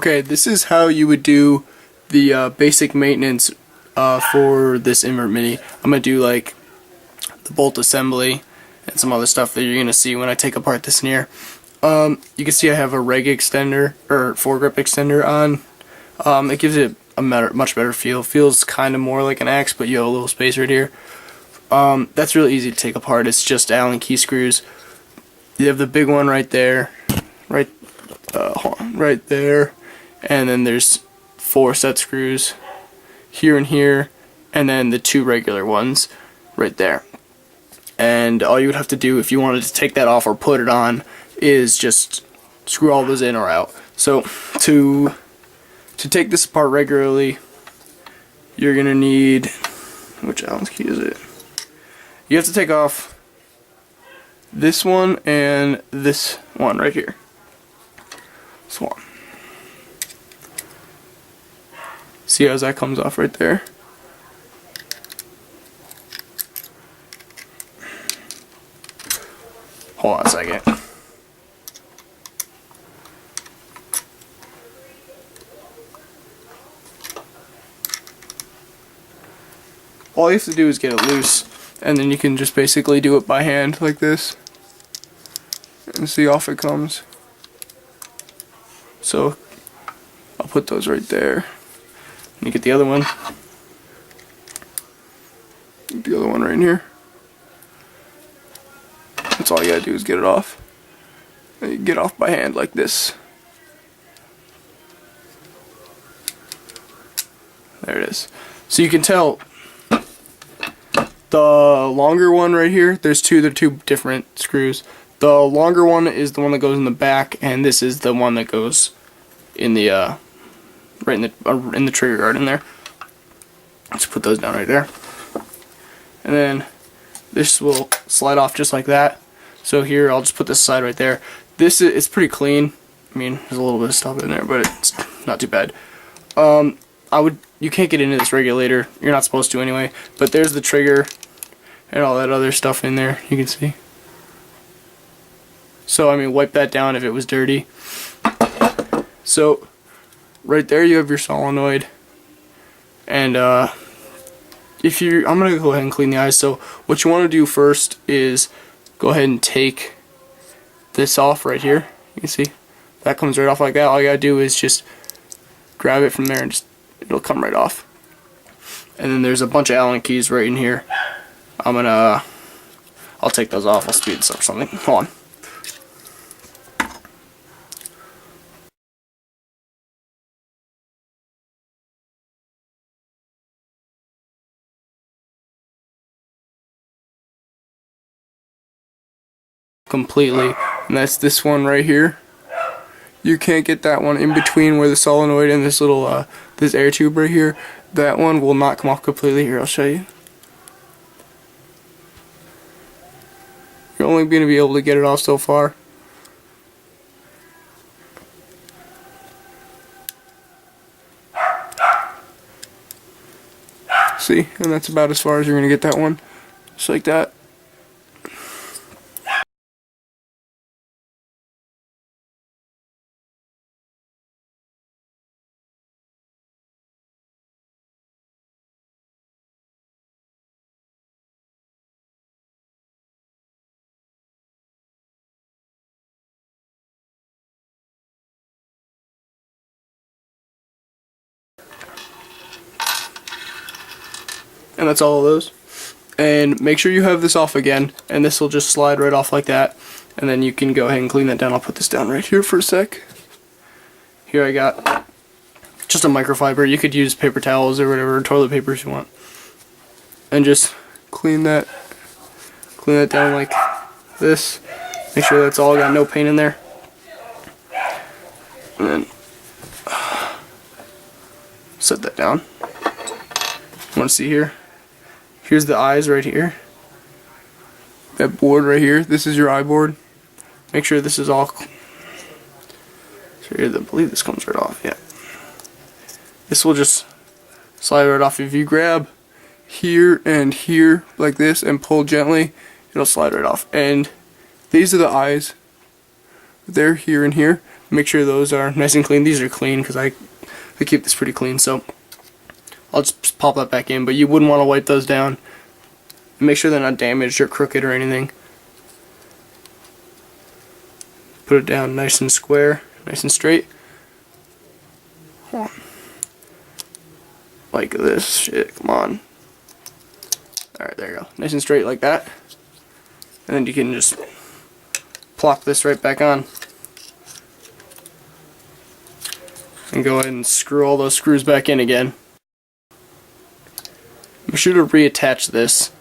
Okay, this is how you would do the basic maintenance for this invert-mini. I'm going to do like the bolt assembly and some other stuff that you're going to see when I take apart this near. You can see I have a reg extender, or foregrip extender on. It gives it a much better feel. It feels kind of more like an axe, but you have a little space right here. That's really easy to take apart. It's just Allen key screws. You have the big one right there, right there, and then there's 4 set screws here and here, and then the 2 regular ones right there. And all you would have to do if you wanted to take that off or put it on is just screw all those in or out. So to take this apart regularly, you're gonna need, which Allen's key is it? You have to take off this one and this one right here. This one. See how that comes off right there? Hold on a second. All you have to do is get it loose, and then you can just basically do it by hand like this. And see, off it comes. So I'll put those right there. Let me get the other one. The other one right in here. That's all you gotta do is get it off. And you get off by hand like this. There it is. So you can tell the longer one right here, they're two different screws. The longer one is the one that goes in the back, and this is the one that goes in the right in the trigger guard in there. Let's put those down right there, and then this will slide off just like that. So here, I'll just put this side right there. This is pretty clean. I mean, there's a little bit of stuff in there, but it's not too bad. You can't get into this regulator. You're not supposed to anyway. But there's the trigger and all that other stuff in there. You can see. So I mean, wipe that down if it was dirty. So right there you have your solenoid, and I'm gonna go ahead and clean the eyes. So what you want to do first is go ahead and take this off right here. You can see that comes right off like that. All you gotta do is just grab it from there and just it'll come right off. And then there's a bunch of Allen keys right in here. I'll take those off. I'll speed this up or something. Hold on. Completely, and that's this one right here. You can't get that one in between where the solenoid and this little this air tube right here. That one will not come off completely. Here, I'll show you. You're only going to be able to get it off so far. See, and that's about as far as you're going to get that one, just like that. And that's all of those. And make sure you have this off again, and this will just slide right off like that, and then you can go ahead and clean that down. I'll put this down right here for a sec. Here I got just a microfiber. You could use paper towels or whatever, toilet paper if you want, and just clean that down like this. Make sure that's all, got no paint in there. And then set that down. Want to see here? Here's the eyes right here. That board right here. This is your eye board. Make sure this is all. So here, I believe this comes right off. Yeah. This will just slide right off. If you grab here and here like this and pull gently, it'll slide right off. And these are the eyes there, here, and here. Make sure those are nice and clean. These are clean because I keep this pretty clean, so I'll just pop that back in. But you wouldn't want to wipe those down. Make sure they're not damaged or crooked or anything. Put it down nice and square, nice and straight. Like this shit, come on. Alright, there you go. Nice and straight like that. And then you can just plop this right back on. And go ahead and screw all those screws back in again. Make sure to reattach this.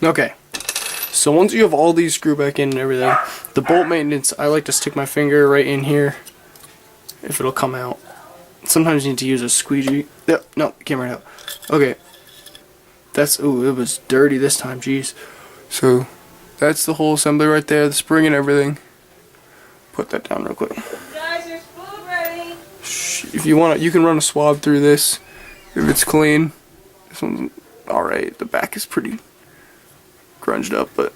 Okay, so once you have all these screwed back in and everything, the bolt maintenance, I like to stick my finger right in here if it'll come out. Sometimes you need to use a squeegee. No, it came right out. Okay, that's, ooh, it was dirty this time, jeez. So that's the whole assembly right there, the spring and everything. Put that down real quick. Guys, there's food ready. If you want, you can run a swab through this if it's clean. This one's alright. The back is pretty grunged up, but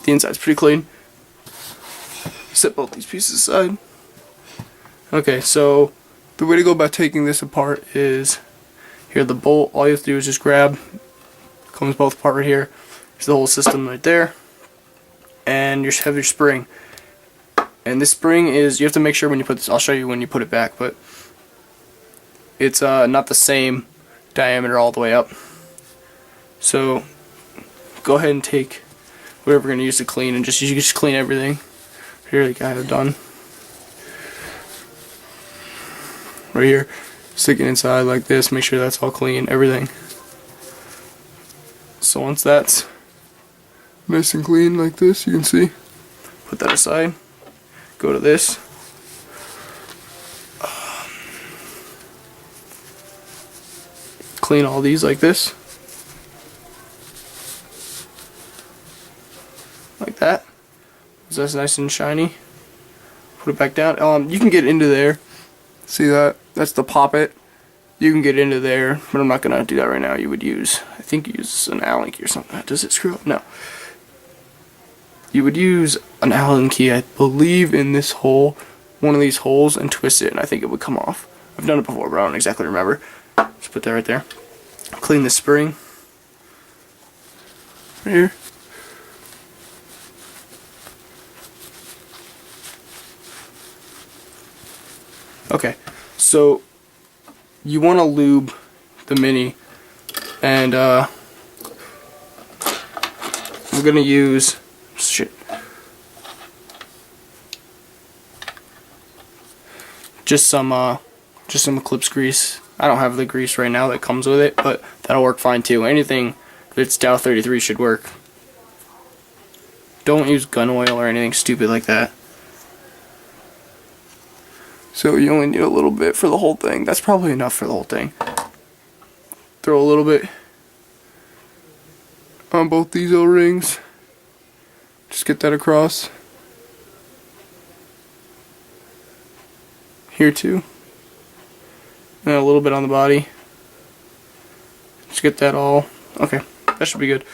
the inside's pretty clean. Set both these pieces aside. Okay, so the way to go about taking this apart is here, the bolt, all you have to do is just grab, comes both apart right here. There's the whole system right there, and you have your spring. And this spring is, you have to make sure when you put this, I'll show you when you put it back, but it's not the same diameter all the way up. So go ahead and take whatever we're going to use to clean, and you just clean everything. Here, like I have done. Right here, stick it inside like this, make sure that's all clean, everything. So once that's nice and clean like this, you can see, put that aside, go to this. Clean all these like this. Like that. So that's nice and shiny. Put it back down. You can get into there. See that? That's the poppet. You can get into there, but I'm not gonna do that right now. You would use, I think you use an Allen key or something. Does it screw up? No. You would use an Allen key, I believe, in this hole, one of these holes, and twist it, and I think it would come off. I've done it before, but I don't exactly remember. Just put that right there. Clean the spring. Right here. Okay, so you want to lube the Mini, and we're gonna use just some Eclipse grease. I don't have the grease right now that comes with it, but that'll work fine too. Anything that's Dow 33 should work. Don't use gun oil or anything stupid like that. So you only need a little bit for the whole thing. That's probably enough for the whole thing. Throw a little bit on both these O-rings. Just get that across. Here too. And a little bit on the body. Just get that all. Okay, that should be good.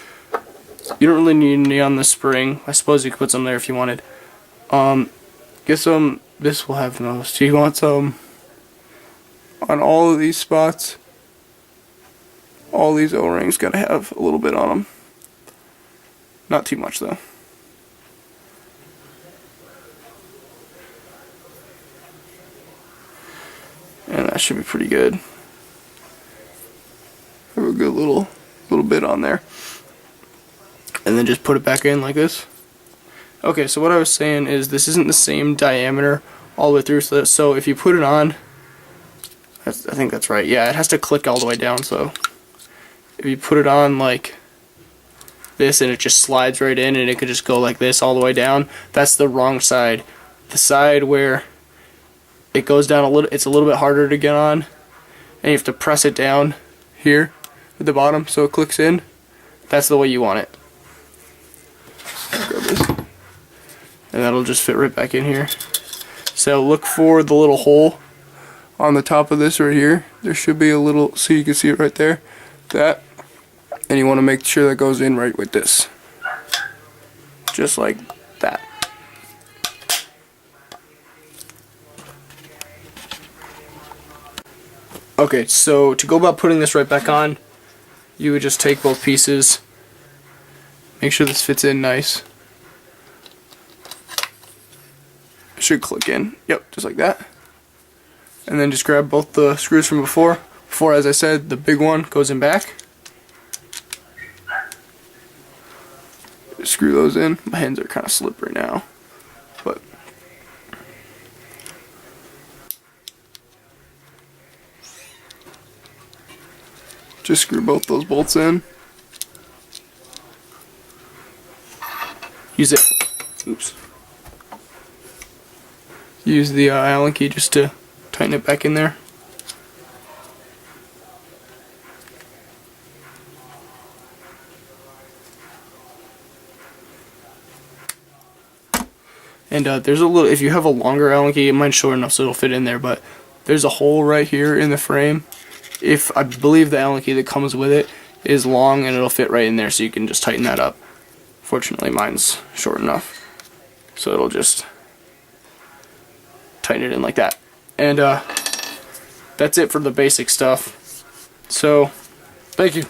You don't really need any on the spring. I suppose you could put some there if you wanted. Get some. This will have the most. You want some on all of these spots. All these O-rings gotta have a little bit on them. Not too much though. And that should be pretty good. Have a good little bit on there. And then just put it back in like this. Okay, so what I was saying is this isn't the same diameter all the way through, so if you put it on, I think that's right, yeah, it has to click all the way down, so if you put it on like this and it just slides right in and it could just go like this all the way down, that's the wrong side. The side where it goes down a little, it's a little bit harder to get on, and you have to press it down here at the bottom so it clicks in. That's the way you want it. Grab this. And that'll just fit right back in here. So look for the little hole on the top of this right here. There should be a little, so you can see it right there. That. And you want to make sure that goes in right with this. Just like that. Okay, so to go about putting this right back on, you would just take both pieces, make sure this fits in nice. It should click in. Yep, just like that. And then just grab both the screws from before. Before, as I said, the big one goes in back. Just screw those in. My hands are kind of slippery now, but just screw both those bolts in. Use it. Oops. Use the Allen key just to tighten it back in there. And there's a little, if you have a longer Allen key, mine's short enough so it'll fit in there, but there's a hole right here in the frame. If I believe the Allen key that comes with it is long, and it'll fit right in there, so you can just tighten that up. Fortunately, mine's short enough, so it'll just tighten it in like that. And that's it for the basic stuff. So, thank you.